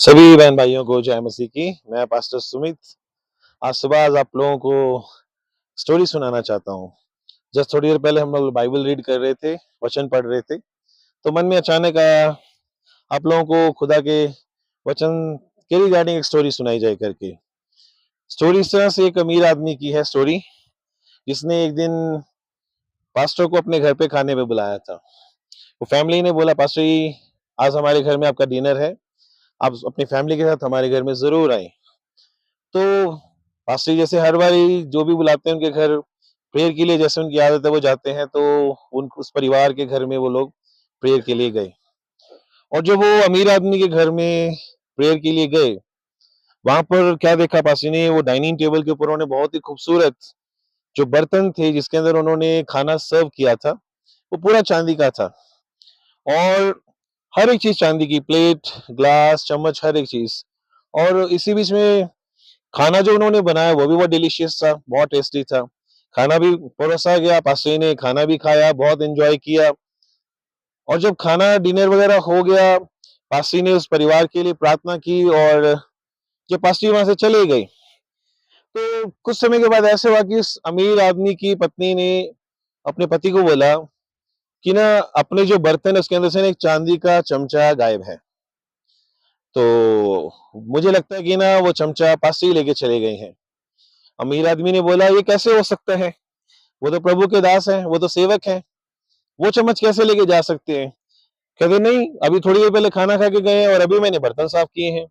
सभी बहन भाइयों को जय मसीह की। मैं पास्टर सुमित आज आप लोगों को स्टोरी सुनाना चाहता हूँ। जस्ट थोड़ी देर पहले हम लोग बाइबल रीड कर रहे थे, वचन पढ़ रहे थे, तो मन में अचानक आया आप लोगों को खुदा के वचन के रिगार्डिंग एक स्टोरी सुनाई जाए करके। स्टोरी इस तरह से एक अमीर आदमी की है स्टोरी, जिसने एक दिन पास्टर को अपने घर पे खाने पे बुलाया था। वो फैमिली ने बोला, पास्टर जी आज हमारे घर में आपका डिनर है, आप अपनी फैमिली के साथ हमारे घर में जरूर आए। तो पास्टर जी जैसे हर बारी जो भी बुलाते हैं उनके घर प्रेयर के लिए, जैसे उनकी आदत है वो जाते हैं, तो उन उस परिवार के घर में वो लोग प्रेयर के लिए गए। और जब वो अमीर आदमी के घर में प्रेयर के लिए गए, वहां पर क्या देखा पास्टर ने, वो डाइनिंग टेबल के ऊपर उन्होंने बहुत ही खूबसूरत जो बर्तन थे जिसके अंदर उन्होंने खाना सर्व किया था, वो पूरा चांदी का था। और हर एक चीज चांदी की, प्लेट, ग्लास, चम्मच, हर एक चीज। और इसी बीच में खाना जो उन्होंने बनाया वो भी बहुत डिलीशियस था, बहुत टेस्टी था। खाना भी परोसा गया, पास्टर ने खाना भी खाया, बहुत एंजॉय किया। और जब खाना डिनर वगैरह हो गया, पास्टर ने उस परिवार के लिए प्रार्थना की और जब पास्टर वहां से चले गए, तो कुछ समय के बाद ऐसे हुआ कि उस अमीर आदमी की पत्नी ने अपने पति को बोला कि ना, अपने जो बर्तन है उसके अंदर से ना एक चांदी का चमचा गायब है। तो मुझे लगता है कि ना वो चमचा पास्टर ही लेके चले गए हैं। अमीर आदमी ने बोला, ये कैसे हो सकता है, वो तो प्रभु के दास हैं, वो तो सेवक हैं, वो चम्मच कैसे लेके जा सकते हैं। कहते नहीं, अभी थोड़ी देर पहले खाना खा के गए हैं और अभी मैंने बर्तन साफ किए हैं,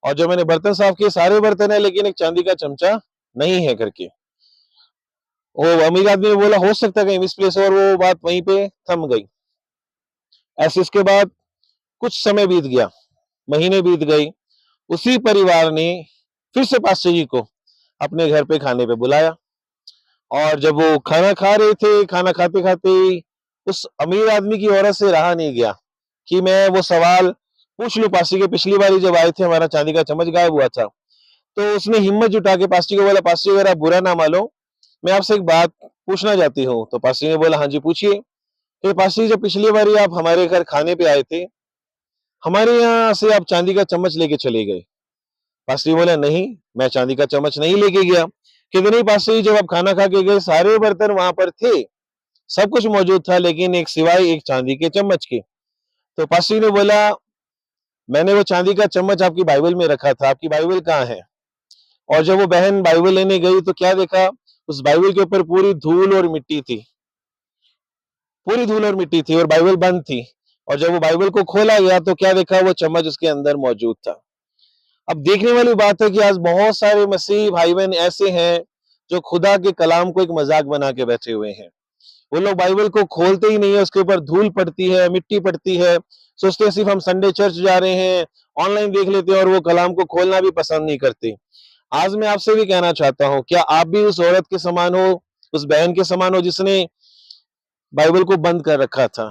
और जो मैंने बर्तन साफ किए सारे बर्तन है, लेकिन एक चांदी का चमचा नहीं है करके। वो अमीर आदमी ने बोला, हो सकता है कहीं मिसप्लेस हो, और वो बात वहीं पे थम गई। ऐसे इसके बाद कुछ समय बीत गया, महीने बीत गई। उसी परिवार ने फिर से पास्टर जी को अपने घर पे खाने पे बुलाया। और जब वो खाना खा रहे थे, खाना खाते खाते उस अमीर आदमी की औरत से रहा नहीं गया कि मैं वो सवाल पूछ लूं पास्टर के, पिछली बारी जब आए थे हमारा चांदी का चम्मच गायब हुआ था। तो उसने हिम्मत जुटा के पास्टर को बोला, पास्टर अगर आप बुरा ना मानो, मैं आपसे एक बात पूछना चाहती हूँ। तो पास्टर ने बोला, हाँ जी पूछिए। तो पास्टर जब पिछली बारी आप हमारे घर खाने पे आए थे, हमारे यहाँ से आप चांदी का चम्मच लेके चले गए। पास्टर बोला, नहीं, मैं चांदी का चम्मच नहीं लेके गया। कहते नहीं पास्टर, जब आप खाना खा के गए सारे बर्तन वहां पर थे, सब कुछ मौजूद था, लेकिन एक सिवाय एक चांदी के चम्मच के। तो पास्टर ने बोला, मैंने वो चांदी का चम्मच आपकी बाइबल में रखा था, आपकी बाइबल कहाँ है। और जब वो बहन बाइबल लेने गई तो क्या देखा, उस बाइबल के ऊपर पूरी धूल और मिट्टी थी, पूरी धूल और मिट्टी थी, और बाइबल बंद थी। और जब वो बाइबल को खोला गया तो क्या देखा, वो चम्मच उसके अंदर मौजूद था। अब देखने वाली बात है कि आज बहुत सारे मसीह भाई बहन ऐसे हैं जो खुदा के कलाम को एक मजाक बना के बैठे हुए हैं। वो लोग बाइबल को खोलते ही नहीं है, उसके ऊपर धूल पड़ती है, मिट्टी पड़ती है, सोचते हैं सिर्फ हम संडे चर्च जा रहे हैं, ऑनलाइन देख लेते हैं, और वो कलाम को खोलना भी पसंद नहीं करते। आज मैं आपसे भी कहना चाहता हूँ, क्या आप भी उस औरत के समान हो, उस बहन के समान हो जिसने बाइबल को बंद कर रखा था।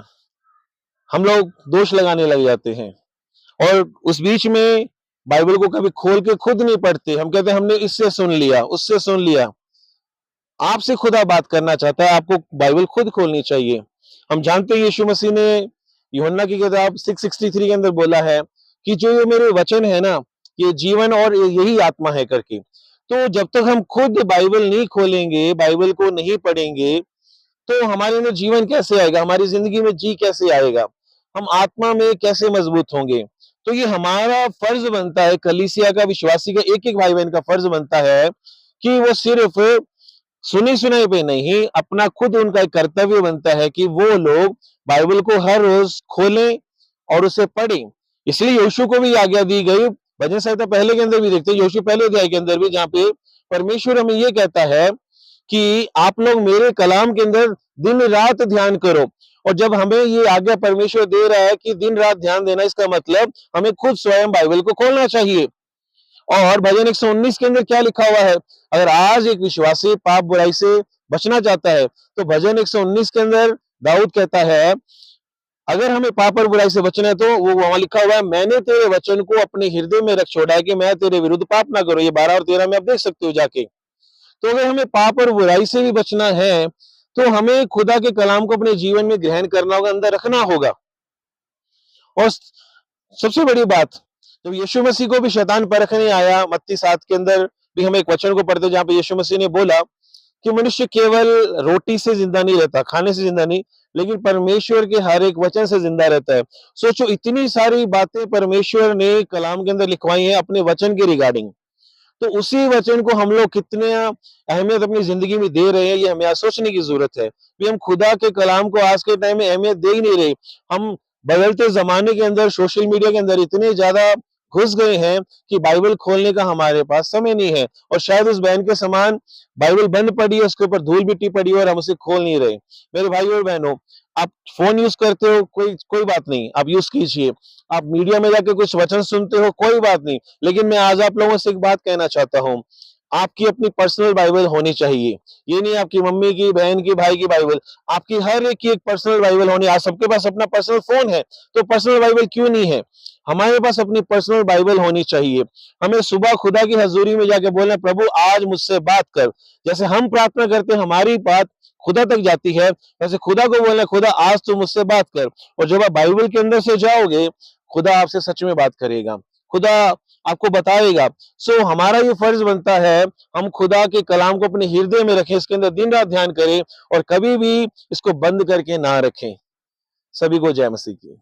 हम लोग दोष लगाने लग जाते हैं, और उस बीच में बाइबल को कभी खोल के खुद नहीं पढ़ते। हम कहते हैं हमने इससे सुन लिया, उससे सुन लिया। आपसे खुदा बात करना चाहता है, आपको बाइबल खुद खोलनी चाहिए। हम जानते हैं यीशु मसीह ने यूहन्ना की किताब 6:63 के अंदर बोला है कि जो ये मेरे वचन है ना, ये जीवन और यही आत्मा है करके। तो जब तक हम खुद बाइबल नहीं खोलेंगे, बाइबल को नहीं पढ़ेंगे, तो हमारे अंदर जीवन कैसे आएगा, हमारी जिंदगी में जी कैसे आएगा, हम आत्मा में कैसे मजबूत होंगे। तो ये हमारा फर्ज बनता है, कलीसिया का, विश्वासी का, एक एक भाई बहन का फर्ज बनता है कि वो सिर्फ सुनी सुनाई पे नहीं, अपना खुद उनका एक कर्तव्य बनता है कि वो लोग बाइबल को हर रोज खोलें और उसे पढ़ें। इसलिए यीशु को भी आज्ञा दी गई, भजन संहिता पहले के अंदर भी देखते हैं, यीशु पहले अध्याय के अंदर भी, जहाँ पे परमेश्वर हमें ये कहता है कि आप लोग मेरे कलाम के अंदर दिन रात ध्यान करो। और जब हमें ये आज्ञा परमेश्वर दे रहा है कि दिन रात ध्यान देना, इसका मतलब हमें खुद स्वयं बाइबल को खोलना चाहिए। और भजन 119 के अंदर क्या लिखा हुआ है, अगर आज एक विश्वासी पाप बुराई से बचना चाहता है, तो भजन 119 के अंदर दाऊद कहता है, अगर हमें पाप और बुराई से बचना है, तो वो वहां लिखा हुआ है, मैंने तेरे वचन को अपने हृदय में रख छोड़ा है कि मैं तेरे विरुद्ध पाप ना करूं। ये 12 और 13 में आप देख सकते हो जाके। तो अगर हमें पाप और बुराई से भी बचना है, तो हमें खुदा के कलाम को अपने जीवन में ग्रहण करना होगा, अंदर रखना होगा। और सबसे बड़ी बात, जब यीशु मसीह को भी शैतान परखने आया, मत्ती 7 के अंदर भी हम एक वचन को पढ़ते हैं जहाँ पे यीशु मसीह ने बोला कि मनुष्य केवल रोटी से जिंदा नहीं रहता, खाने से जिंदा नहीं, लेकिन परमेश्वर के हर एक वचन से जिंदा रहता है। सोचो इतनी सारी बातें परमेश्वर ने कलाम के अंदर लिखवाई हैं अपने वचन के रिगार्डिंग, तो उसी वचन को हम लोग कितने अहमियत अपनी जिंदगी में दे रहे हैं, ये हमें आज सोचने की जरूरत है कि हम खुदा के कलाम को आज के टाइम में अहमियत दे ही नहीं रहे। हम बदलते जमाने के अंदर सोशल मीडिया के अंदर इतने ज्यादा घुस गए हैं कि बाइबल खोलने का हमारे पास समय नहीं है, और शायद उस बहन के समान बाइबल बंद पड़ी है, उसके ऊपर धूल मिट्टी पड़ी है और हम उसे खोल नहीं रहे। मेरे भाई और बहनों, आप फोन यूज करते हो, कोई कोई बात नहीं, आप यूज कीजिए। आप मीडिया में जाके कुछ वचन सुनते हो, कोई बात नहीं, लेकिन मैं आज आप लोगों से एक बात कहना चाहता हूँ, आपकी अपनी पर्सनल बाइबल होनी चाहिए। ये नहीं आपकी मम्मी की, बहन की, भाई की बाइबल, आपकी हर एक की एक पर्सनल बाइबल होनी। आज सबके पास अपना पर्सनल फोन है, तो पर्सनल बाइबल क्यों नहीं है? हमारे पास अपनी पर्सनल बाइबल होनी चाहिए। हमें सुबह खुदा की हजूरी में जाके बोलना, प्रभु आज मुझसे बात कर। जैसे हम प्रार्थना करते हैं, हमारी बात खुदा तक जाती है, वैसे खुदा को बोलना, खुदा आज तू मुझसे बात कर। और जब आप बाइबल के अंदर से जाओगे, खुदा आपसे सच में बात करेगा, खुदा आपको बताएगा। सो हमारा ये फर्ज बनता है, हम खुदा के कलाम को अपने हृदय में रखें, इसके अंदर दिन रात ध्यान करें और कभी भी इसको बंद करके ना रखें। सभी को जय मसीह की।